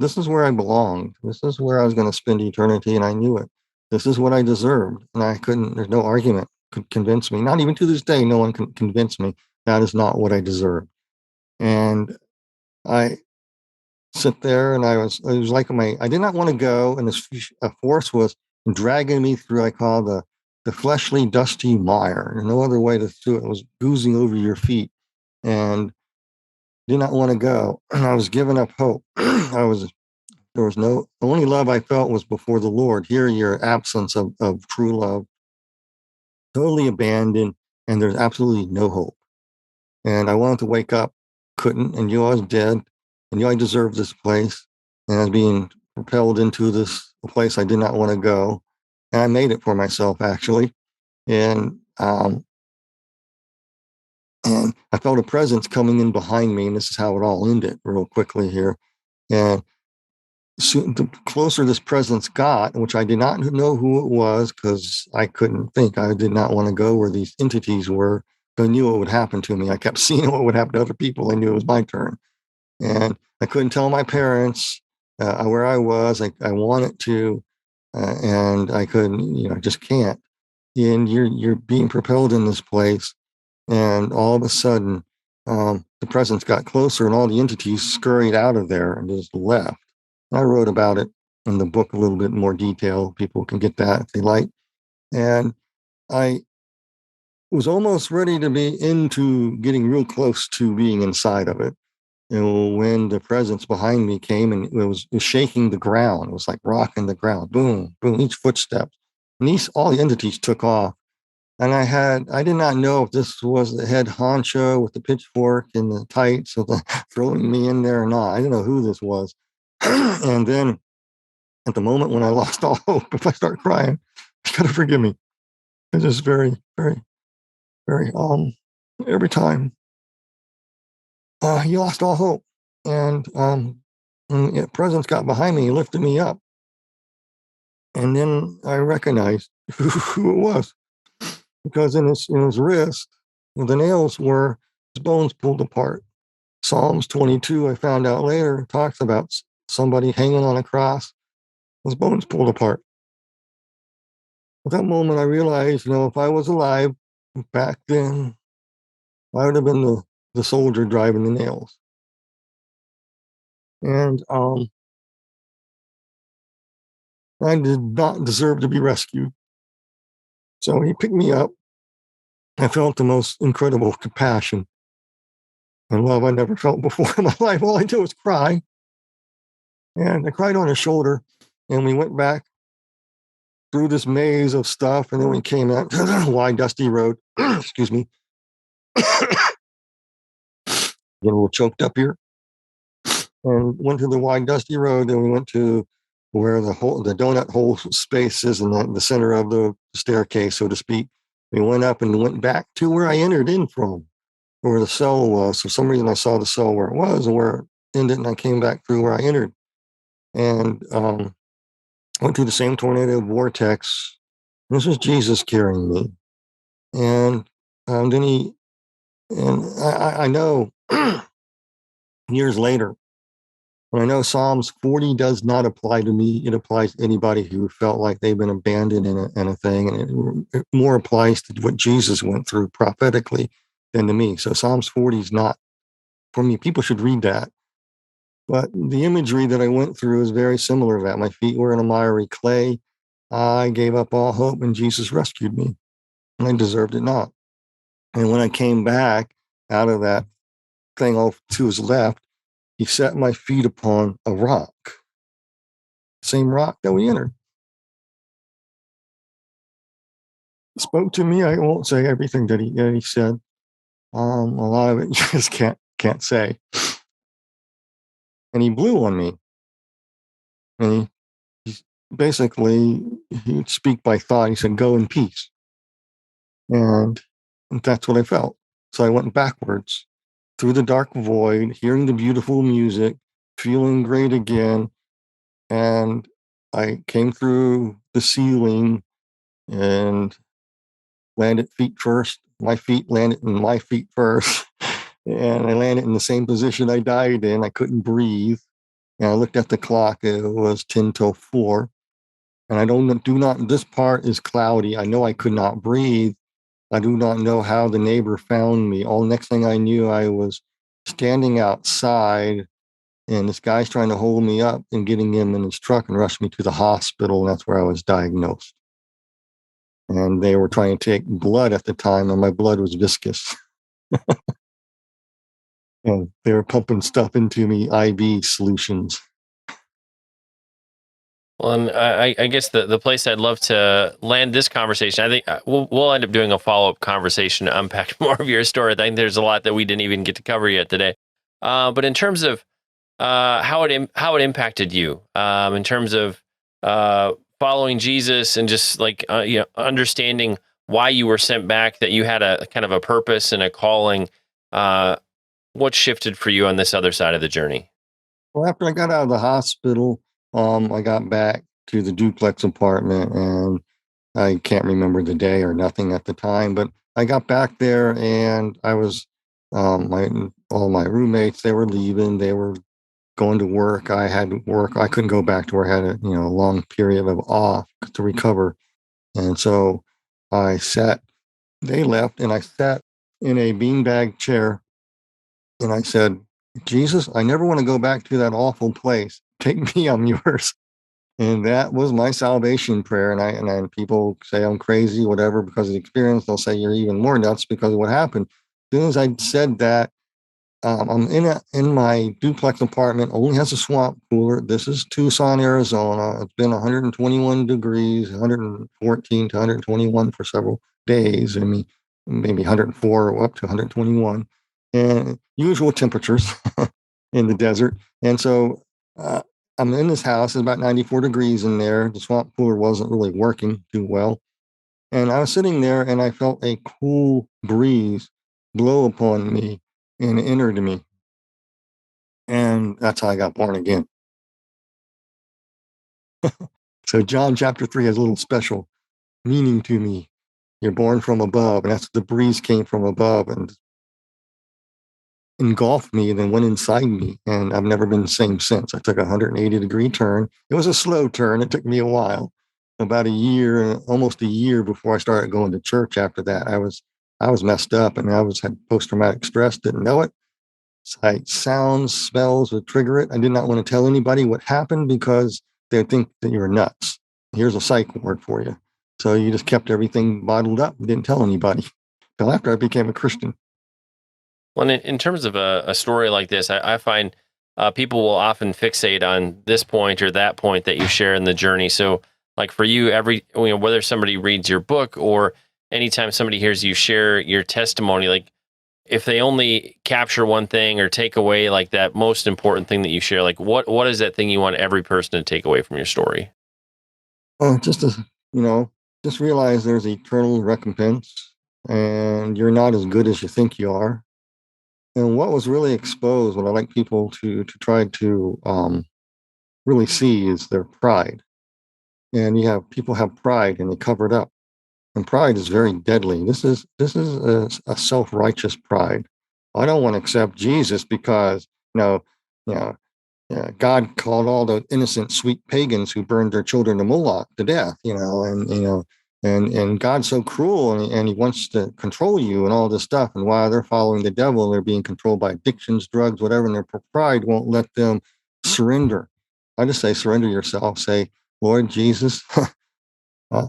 This is where I belonged. This is where I was going to spend eternity, and I knew it. This is what I deserved, and I couldn't. There's no argument could convince me. Not even to this day, no one can convince me that is not what I deserved. And I sit there, and it was like I did not want to go, and this a force was dragging me through. I call the fleshly, dusty mire. There's no other way to do it. It was oozing over your feet, and did not want to go. I was giving up hope. There was no, the only love I felt was before the Lord. Here, your absence of true love, totally abandoned, and there's absolutely no hope. And I wanted to wake up, couldn't, and knew I was dead, and knew I deserved this place, and I was being propelled into this place I did not want to go. And I made it for myself, actually. And and I felt a presence coming in behind me, and this is how it all ended real quickly here. And soon, the closer this presence got, which I did not know who it was because I couldn't think. I did not want to go where these entities were. I knew what would happen to me. I kept seeing what would happen to other people. I knew it was my turn. And I couldn't tell my parents where I was. I wanted to, and I couldn't, I just can't. And you're being propelled in this place. And all of a sudden, the presence got closer, and all the entities scurried out of there and just left. I wrote about it in the book a little bit more detail. People can get that if they like. And I was almost ready to be into getting real close to being inside of it. And when the presence behind me came, and it was shaking the ground, it was like rocking the ground, boom, boom, each footstep. And all the entities took off. And I did not know if this was the head honcho with the pitchfork and the tights of throwing me in there or not. I didn't know who this was. And then at the moment when I lost all hope, if I start crying, you gotta forgive me. It's just very, very, very, every time he lost all hope. And the presence got behind me, he lifted me up. And then I recognized who it was, because in his wrist, the nails were his bones pulled apart. Psalms 22, I found out later, talks about somebody hanging on a cross, his bones pulled apart. At that moment, I realized, if I was alive back then, I would have been the soldier driving the nails. And I did not deserve to be rescued. So he picked me up. I felt the most incredible compassion and love I never felt before in my life. All I did was cry. And I cried on his shoulder. And we went back through this maze of stuff. And then we came out to the wide, dusty road. Excuse me. Getting a little choked up here. And went to the wide, dusty road. Then we went to where the donut hole space is in the center of the staircase, so to speak. We went up and went back to where I entered in from. where the cell was. For some reason, I saw the cell where it was and where it ended, and I came back through where I entered. And went through the same tornado vortex. This was Jesus carrying me. And then I know years later, and I know Psalms 40 does not apply to me. It applies to anybody who felt like they've been abandoned in a thing. And it more applies to what Jesus went through prophetically than to me. So Psalms 40 is not for me. People should read that. But the imagery that I went through is very similar to that. My feet were in a miry clay. I gave up all hope and Jesus rescued me. And I deserved it not. And when I came back out of that thing off to his left, he set my feet upon a rock, same rock that we entered. Spoke to me. I won't say everything that he said. A lot of it you just can't say. And he blew on me. And he basically he'd speak by thought. He said, "Go in peace." And that's what I felt. So I went backwards through the dark void, hearing the beautiful music, feeling great again. And I came through the ceiling and landed feet first. My feet landed in my feet first. And I landed in the same position I died in. I couldn't breathe. And I looked at the clock. It was 10 till 4. And I do not, this part is cloudy. I know I could not breathe. I do not know how the neighbor found me. All next thing I knew, I was standing outside, and this guy's trying to hold me up and getting him in his truck and rush me to the hospital. And that's where I was diagnosed. And they were trying to take blood at the time, and my blood was viscous. And they were pumping stuff into me, IV solutions. Well, and I guess the place I'd love to land this conversation, I think we'll end up doing a follow-up conversation to unpack more of your story. I think there's a lot that we didn't even get to cover yet today. But in terms of how it impacted you, in terms of following Jesus and just like understanding why you were sent back, that you had a kind of a purpose and a calling. What shifted for you on this other side of the journey? Well, after I got out of the hospital, I got back to the duplex apartment, and I can't remember the day or nothing at the time, but I got back there and I was, all my roommates, they were leaving, they were going to work. I had to work. I couldn't go back to where I had a long period of off to recover. And so they left and I sat in a beanbag chair and I said, "Jesus, I never want to go back to that awful place. Take me, I'm yours." And that was my salvation prayer. And people say I'm crazy, whatever, because of the experience. They'll say you're even more nuts because of what happened. As soon as I said that, I'm in my duplex apartment. Only has a swamp cooler. This is Tucson, Arizona. It's been 121 degrees, 114 to 121 for several days. I mean, maybe 104 or up to 121, and usual temperatures in the desert. And so I'm in this house. It's about 94 degrees in there. The swamp cooler wasn't really working too well. And I was sitting there and I felt a cool breeze blow upon me and entered me. And that's how I got born again. So John chapter 3 has a little special meaning to me. You're born from above, and that's the breeze came from above and engulfed me and then went inside me. And I've never been the same since. I took a 180-degree turn. It was a slow turn. It took me a while, about a year, almost a year before I started going to church. After that, I was messed up, and had post-traumatic stress. Didn't know it. Sight, sounds, smells would trigger it. I did not want to tell anybody what happened because they'd think that you were nuts. Here's a psych ward for you. So you just kept everything bottled up and didn't tell anybody until after I became a Christian. Well, in terms of a story like this, I find people will often fixate on this point or that point that you share in the journey. So, like for you, whether somebody reads your book or anytime somebody hears you share your testimony, like if they only capture one thing or take away like that most important thing that you share, like what is that thing you want every person to take away from your story? Oh, you know, just realize there's eternal recompense and you're not as good as you think you are. And what was really exposed, what I like people to try to really see, is their pride. And you have people have pride and they cover it up. And pride is very deadly. This is a self-righteous pride. I don't want to accept Jesus because you know, God called all the innocent, sweet pagans who burned their children to Moloch to death. And God's so cruel, and He wants to control you and all this stuff. And while they're following the devil, and they're being controlled by addictions, drugs, whatever, and their pride won't let them surrender. I just say, surrender yourself. Say, Lord Jesus, Uh,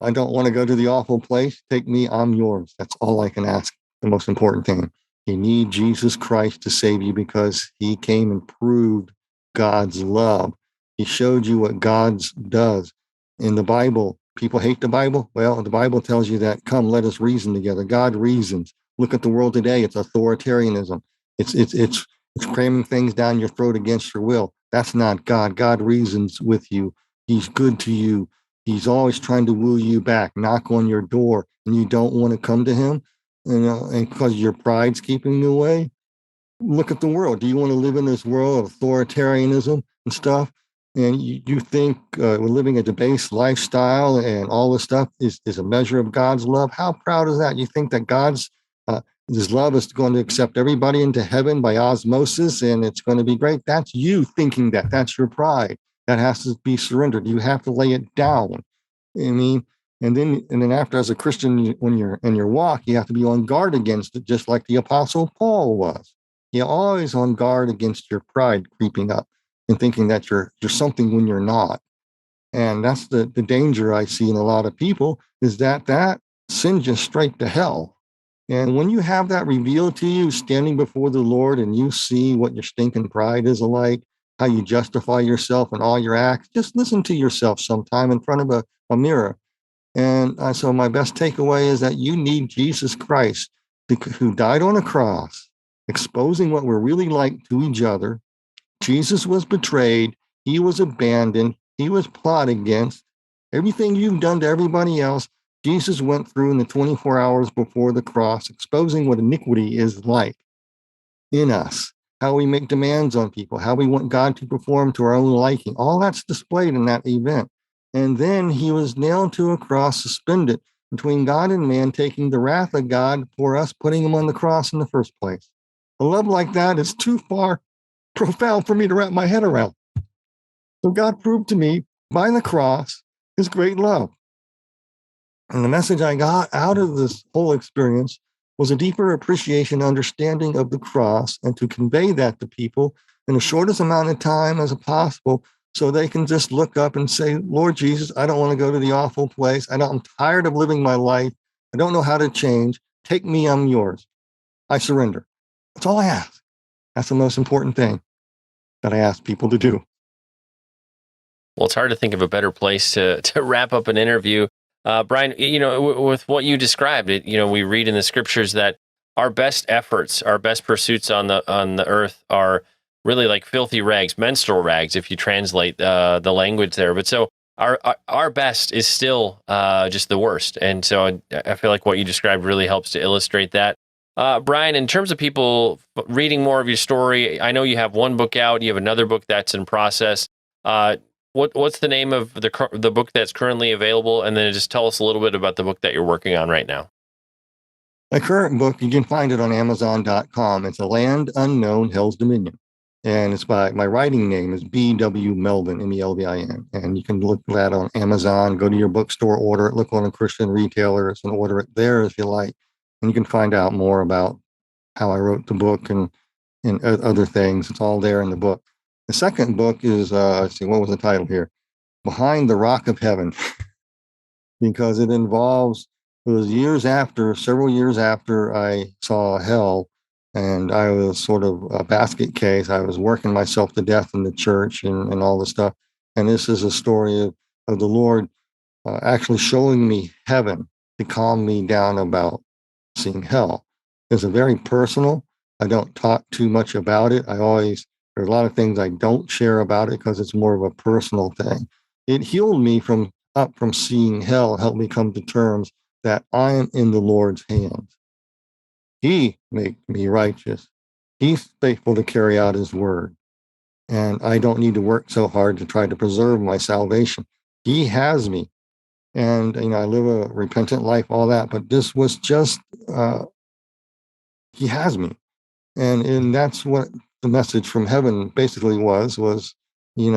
I don't want to go to the awful place. Take me, I'm yours. That's all I can ask. The most important thing. You need Jesus Christ to save you because He came and proved God's love. He showed you what God does. In the Bible, people hate the Bible. Well, the Bible tells you that, come, let us reason together. God reasons. Look at the world today. It's authoritarianism. It's cramming things down your throat against your will. That's not God. God reasons with you. He's good to you. He's always trying to woo you back, knock on your door, and you don't want to come to him, and because your pride's keeping you away. Look at the world. Do you want to live in this world of authoritarianism and stuff? And you think we're living a debased lifestyle and all this stuff is a measure of God's love? How proud is that? You think that uh, His love is going to accept everybody into heaven by osmosis and it's going to be great? That's you thinking that. That's your pride. That has to be surrendered. You have to lay it down. I mean, and then after, as a Christian, when you're in your walk, you have to be on guard against it, just like the Apostle Paul was. You're always on guard against your pride creeping up and thinking that you're something when you're not. And that's the danger I see in a lot of people, is that sends you straight to hell. And when you have that revealed to you, standing before the Lord, and you see what your stinking pride is like, how you justify yourself and all your acts, just listen to yourself sometime in front of a mirror. And so my best takeaway is that you need Jesus Christ, who died on a cross, exposing what we're really like to each other. Jesus was betrayed. He was abandoned. He was plotted against. Everything you've done to everybody else, Jesus went through in the 24 hours before the cross, exposing what iniquity is like in us, how we make demands on people, how we want God to perform to our own liking. All that's displayed in that event. And then He was nailed to a cross, suspended between God and man, taking the wrath of God for us, putting Him on the cross in the first place. A love like that is too far profound for me to wrap my head around. So God proved to me by the cross His great love. And the message I got out of this whole experience was a deeper appreciation, understanding of the cross, and to convey that to people in the shortest amount of time as possible, so they can just look up and say, Lord Jesus, I don't want to go to the awful place. I'm tired of living my life. I don't know how to change. Take me, I'm yours. I surrender. That's all I ask. That's the most important thing that I ask people to do. Well, it's hard to think of a better place to wrap up an interview. Bryan, with what you described, we read in the scriptures that our best efforts, our best pursuits on the earth are really like filthy rags, menstrual rags, if you translate the language there. But so our best is still just the worst, and so I feel like what you described really helps to illustrate that. Bryan, in terms of people reading more of your story, I know you have one book out, you have another book that's in process. What's the name of the book that's currently available? And then just tell us a little bit about the book that you're working on right now. My current book, you can find it on Amazon.com. It's A Land Unknown, Hell's Dominion. And it's by, my writing name is B.W. Melvin, Melvin. And you can look that on Amazon, go to your bookstore, order it, look on a Christian retailers and order it there if you like. And you can find out more about how I wrote the book and other things. It's all there in the book. The second book is, let's see, what was the title here? Behind the Rock of Heaven, because it involves, it was several years after I saw hell, and I was sort of a basket case. I was working myself to death in the church and all this stuff. And this is a story of the Lord actually showing me heaven to calm me down about seeing hell. It's a very personal. I don't talk too much about it. There's a lot of things I don't share about it because it's more of a personal thing. It healed me from seeing hell, helped me come to terms that I am in the Lord's hands. He made me righteous. He's faithful to carry out his word. And I don't need to work so hard to try to preserve my salvation. He has me. And, I live a repentant life, all that. But this was just, he has me. And that's what the message from heaven basically was, he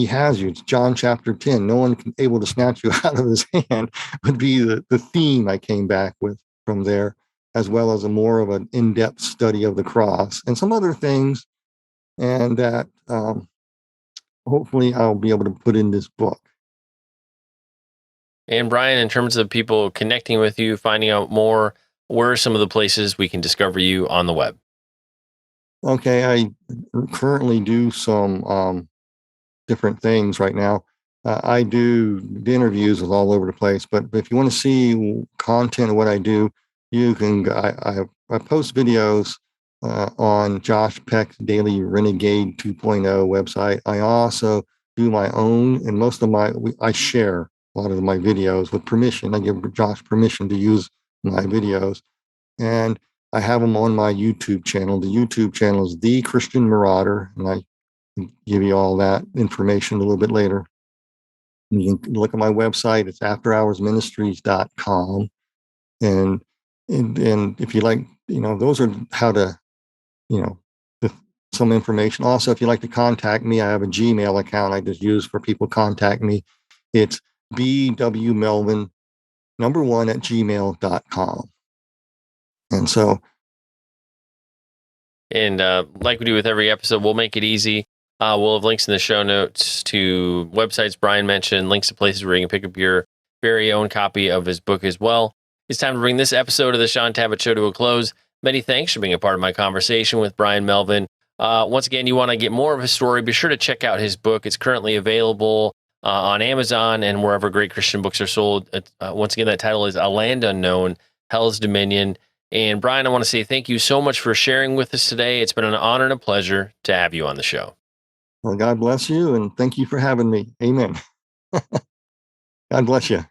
has you. It's John chapter 10. No one can able to snatch you out of his hand would be the theme I came back with from there, as well as a more of an in-depth study of the cross and some other things. And that hopefully I'll be able to put in this book. And Bryan, in terms of people connecting with you, finding out more, where are some of the places we can discover you on the web? Okay, I currently do some different things right now. I do the interviews all over the place, but if you want to see content of what I do, you can. I post videos on Josh Peck's Daily Renegade 2.0 website. I also do my own, and I share a lot of my videos with permission. I give Josh permission to use my videos, and I have them on my YouTube channel. The YouTube channel is The Christian Marauder, and I give you all that information a little bit later. You can look at my website. It's afterhoursministries.com. And if you like, those are how to, some information. Also, if you'd like to contact me, I have a Gmail account I just use for people to contact me. It's bwmelvin1 at gmail.com. And so, And like we do with every episode, we'll make it easy. We'll have links in the show notes to websites Bryan mentioned, links to places where you can pick up your very own copy of his book as well. It's time to bring this episode of the Sean Tabbitt Show to a close. Many thanks for being a part of my conversation with Byan Melvin. Once again, you want to get more of his story, be sure to check out his book. It's currently available on Amazon and wherever great Christian books are sold. Once again, that title is A Land Unknown, Hell's Dominion. And Bryan, I want to say thank you so much for sharing with us today. It's been an honor and a pleasure to have you on the show. well, God bless you, and thank you for having me. Amen. God bless you.